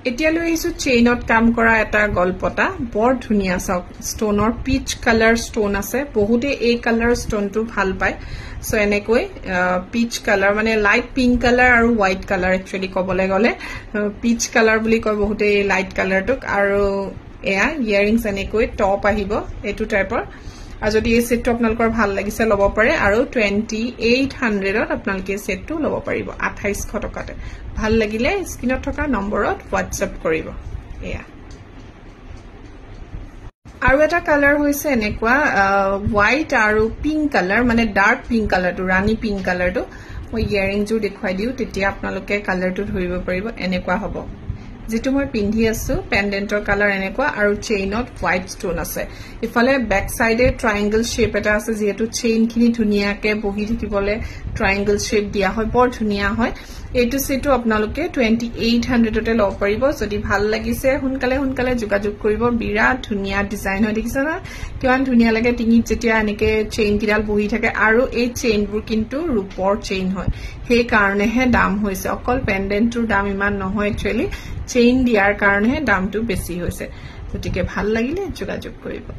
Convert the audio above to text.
এতিয়া লৈ আহিছো চেইনত কাম কৰা এটা গলপটা বৰ ধুনিয়া চাওক ষ্টোনৰ পিচ কালাৰ ষ্টোন আছে বহুতে এই কালাৰ ষ্টোনটো ভাল পায় সো এনেকৈ পিচ কালাৰ মানে লাইট পিংক কালাৰ আৰু হোৱাইট কালাৰ একচুয়ালি কবলে গলে পিচ কালাৰ বুলি কয় বহুতে এই লাইট কালাৰটোক আৰু এয়া ইয়াৰিংছ এনেকৈ টপ আহিব এটু টাইপৰ আৰু যদি এই সেটটো আপোনালোকৰ ভাল লাগিছে লব পাৰে আৰু 2800 ত আপোনালোকে সেটটো লব পাৰিব 2800 টকাতে ভাল লাগিলে স্ক্ৰিনত থকা নম্বৰত WhatsApp কৰিব এয়া আৰু এটা কালাৰ হৈছে এনেকুৱা হোৱাইট আৰু পিংক কালাৰ মানে ডাৰ্ক পিংক কালাৰটো ৰাণী পিংক কালাৰটো মই ইয়াৰিংজো দেখুৱাই দিও তেতিয়া আপোনালোকে কালাৰটো ধৰিব পাৰিব এনেকুৱা হ'ব যেটো মই পিন্ধি আছো পেন্ডেন্টৰ কালাৰ এনেকুৱা আৰু চেইনত হোৱাইট ষ্টোন আছে ইফালে বেক সাইডে ট্ৰায়াঙ্গল শেপ এটা আছে যেটো চেইন খিনি ধুনিয়াকে বহি থাকিবলে ট্ৰায়াঙ্গল শেপ দিয়া হয় বৰ ধুনিয়া হয় এইটো সেটো আপোনালোকে 2800 তে লব পাৰিব যদি ভাল লাগিছে হুনকালে যোগাযোগ কৰিব বিৰাট ধুনিয়া ডিজাইন হয় দেখিছা না কিমান ধুনিয়া লাগে টিঙিত যেতিয়া এনেকে চেইন কিডাল বহি থাকে আৰু এই চেইনবোৰ কিন্তু ৰূপৰ চেইন হয় সেই কাৰণেহে দাম হৈছে অকল পেন্ডেন্টৰ দাম ইমান নহয় একচুয়ালি চেইন দিয়াৰ কাৰণেহে দামটো বেছি হৈছে গতিকে ভাল লাগিলে যোগাযোগ কৰিব